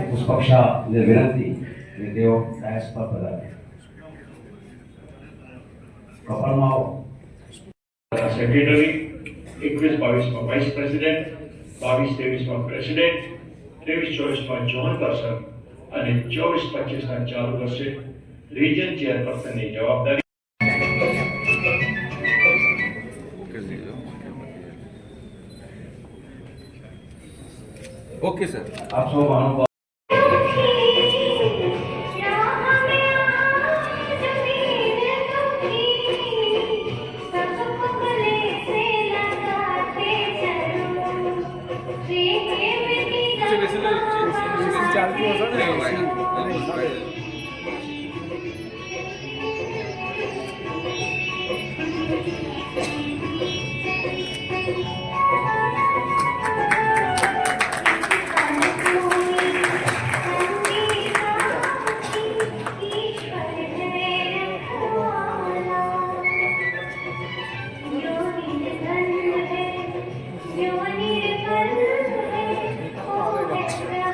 પુષ્પક્ષાને વિનંતી કે તેઓ ડાયસ પર પધારે. કપાળમાં આવો. Secretary 21-22 vice president, 22-23 president, 23-24 zone person અને 24-25 ચાલુ વર્ષે રિજન ચેરપર્સનની જવાબદારી. Okay sir. આપ સૌ મહાનુભાવો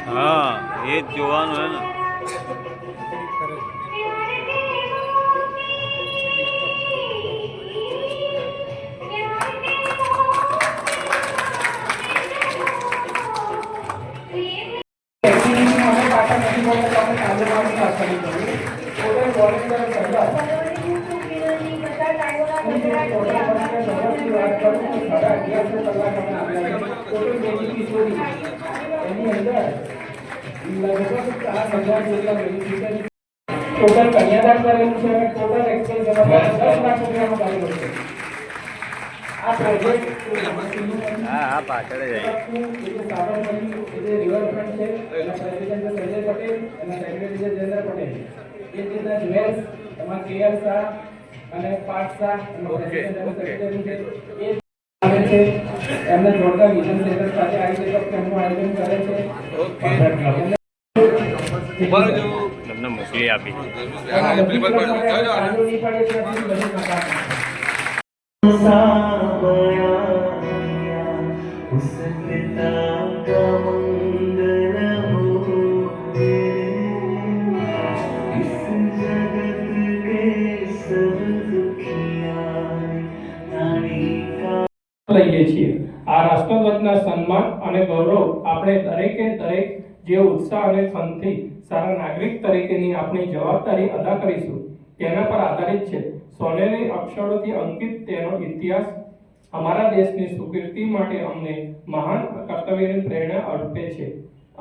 हाँ ये જોવાનું है ना. ટોટલ કન્યાદાન કરેલું છે અને ટોટલ એક્સપેન્સ એમાં 10 લાખ રૂપિયાનો કરેલો છે. આ પ્રોજેક્ટ હા પાછળ જાય. રિવરફ્રન્ટ છે એના પ્રેસિડેન્ટ સંજય પટેલ અને સેક્રેટરી છે જયેન્દ્ર પટેલ. એ રીતના જ્વેલ્સ એમાં કેએલ શાહ અને પાર્થ શાહ પ્રેસિડેન્ટ અને સેક્રેટરી છે. એ આવે છે એમને જોડતા વિઝન સેન્ટર સાથે આવી રીતે કેમ્પનું આયોજન કરે છે. તમને મોકલી આપી. લઈએ છીએ. આ રાષ્ટ્રધ્વજના સન્માન અને ગૌરવ આપણે દરેકે દરેક જે ઉત્સાહ અને સંથી સારા નાગરિક તરીકેની આપણી જવાબદારી અદા કરીશું તેના પર આધારિત છે. સોનેરી અક્ષરોથી અંકિત તેનો ઇતિહાસ અમારા દેશની સુકીર્તિ માટે અમને મહાન કર્તવ્યની પ્રેરણા અર્પે છે.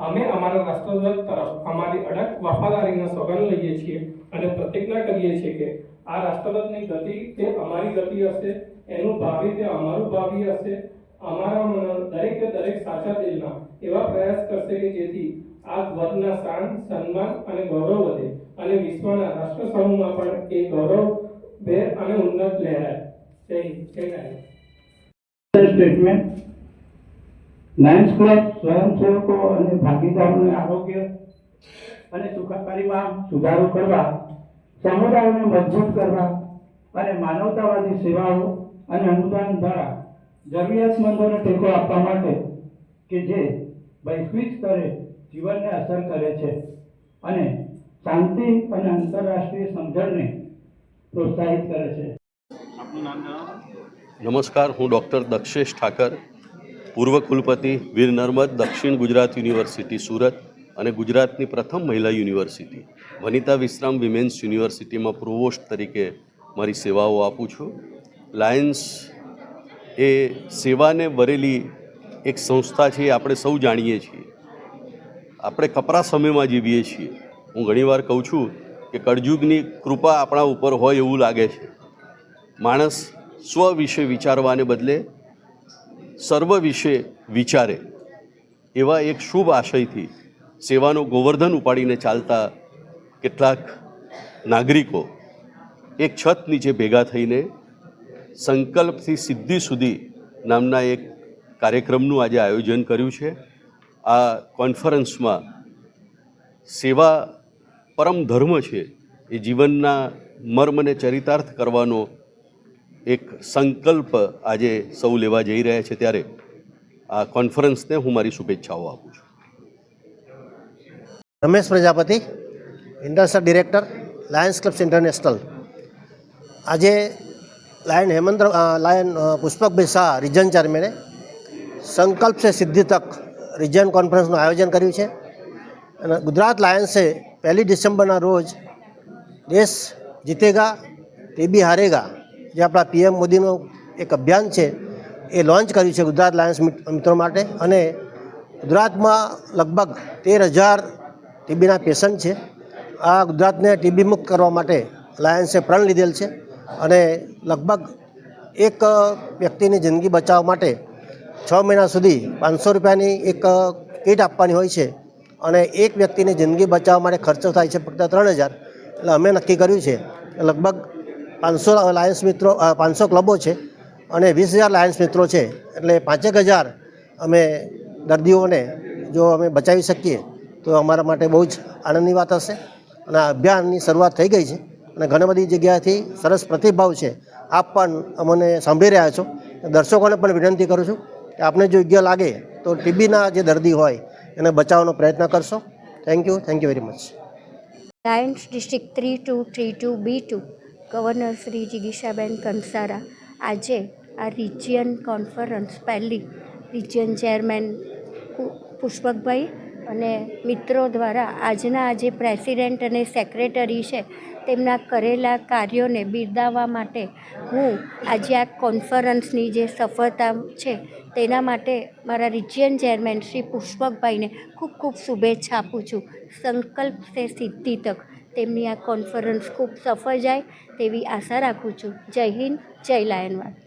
અમે અમારા રાષ્ટ્રધ્વજ તરફ અમારી અડગ વફાદારીનો સોગંદ લઈએ છીએ અને પ્રતિજ્ઞા કરીએ છીએ કે આ રાષ્ટ્રધ્વજની ગતિ તે અમારી ગતિ હશે, એનું ભાવિ તે અમારું ભાવિ હશે. અમારા દરેકે દરેક સાચા દિલના એવા પ્રયાસ કરશે કે જેથી આ ધ્વજના શાન, સન્માન અને ગૌરવ વધે અને વિશ્વના રાષ્ટ્ર સમૂહમાં પણ એ ગૌરવ ભેર અને ઉન્નત લહેરાય. જય હિન્દ, જય ભારત. સ્ટેટમેન્ટ લાયન્સ ક્લબ સ્વયંસેવકો અને ભાગીદારોને આરોગ્ય અને સુખાકારીમાં સુધારો કરવા, સમુદાયોને મજબૂત કરવા અને માનવતાવાદી સેવાઓ અને અનુદાન દ્વારા જરૂરિયાતમંદોને ટેકો આપવા માટે કે જે વૈશ્વિક સ્તરે જીવનને અસર કરે છે અને શાંતિ અને આંતરરાષ્ટ્રીય સમજણને પ્રોત્સાહિત કરે છે. નમસ્કાર, હું ડૉક્ટર દક્ષેશ ઠાકર, પૂર્વ કુલપતિ વીર નર્મદ દક્ષિણ ગુજરાત યુનિવર્સિટી સુરત અને ગુજરાતની પ્રથમ મહિલા યુનિવર્સિટી વનિતા વિશ્રામ વિમેન્સ યુનિવર્સિટીમાં પ્રોવોસ્ટ તરીકે મારી સેવાઓ આપું છું. લાયન્સ એ સેવાને વરેલી એક સંસ્થા છે, આપણે સૌ જાણીએ છીએ. આપણે કપરા સમયમાં જીવીએ છીએ. હું ઘણીવાર કહું છું કે કળયુગની કૃપા આપણા ઉપર હોય એવું લાગે છે. માણસ સ્વ વિશે વિચારવાને બદલે સર્વ વિશે વિચારે એવા એક શુભ આશયથી સેવાનો ગોવર્ધન ઉપાડીને ચાલતા કેટલાક નાગરિકો એક છત નીચે ભેગા થઈને સંકલ્પથી સિદ્ધિ સુધી નામના એક કાર્યક્રમનું આજે આયોજન કર્યું છે. આ કોન્ફરન્સમાં સેવા પરમ ધર્મ છે એ જીવનના મર્મને ચરિતાર્થ કરવાનો એક સંકલ્પ આજે સૌ લેવા જઈ રહ્યા છે, ત્યારે આ કોન્ફરન્સને હું મારી શુભેચ્છાઓ આપું છું. Ramesh Prajapati, international director, Lions clubs international. આજે લાયન પુષ્પકભાઈ શાહ, રિજન ચેરમેને સંકલ્પ સે સિદ્ધિ તક રિજન કોન્ફરન્સનું આયોજન કર્યું છે. અને ગુજરાત લાયન્સે 1 ડિસેમ્બરના રોજ દેશ જીતેગા ટીબી હારેગા, જે આપણા પીએમ મોદીનું એક અભિયાન છે, એ લોન્ચ કર્યું છે ગુજરાત લાયન્સ મિત્રો માટે. અને ગુજરાતમાં લગભગ 13,000 ટીબીના પેશન્ટ છે. આ ગુજરાતને ટીબી મુક્ત કરવા માટે લાયન્સે પ્રણ લીધેલ છે. અને લગભગ એક વ્યક્તિની જિંદગી બચાવવા માટે 6 મહિના સુધી 500 રૂપિયાની એક કીટ આપવાની હોય છે. અને એક વ્યક્તિની જિંદગી બચાવવા માટે ખર્ચો થાય છે ફક્ત 3,000. એટલે અમે નક્કી કર્યું છે કે લગભગ 500 લાયન્સ મિત્રો, 500 ક્લબો છે અને 20,000 લાયન્સ મિત્રો છે. એટલે 5,000 અમે દર્દીઓને જો અમે બચાવી શકીએ તો અમારા માટે બહુ જ આનંદની વાત હશે. અને આ અભિયાનની શરૂઆત થઈ ગઈ છે અને ઘણી બધી જગ્યાએથી સરસ પ્રતિભાવ છે. આપ પણ અમને સાંભળી રહ્યા છો. દર્શકોને પણ વિનંતી કરું છું કે આપને જો યોગ્ય લાગે તો ટીબીના જે દર્દી હોય એને બચાવવાનો પ્રયત્ન કરશો. Thank you very much. Lions district 3232B2 governor Shri Jigishaben Kansara આજે આ રિજિયન કોન્ફરન્સ પહેલી રિજિયન ચેરમેન પુષ્પકભાઈ અને મિત્રો દ્વારા આજના જે પ્રેસિડેન્ટ અને સેક્રેટરી છે તેમના કરેલા કાર્યોને બિરદાવવા માટે હું આજે આ કોન્ફરન્સની જે સફળતા છે તેના માટે મારા રિજિયન ચેરમેન શ્રી પુષ્પકભાઈને ખૂબ ખૂબ શુભેચ્છા આપું છું. સંકલ્પ સે સિદ્ધિ તક તેમની આ કોન્ફરન્સ ખૂબ સફળ જાય તેવી આશા રાખું છું. જય હિન્દ, જય લાયનવાડ.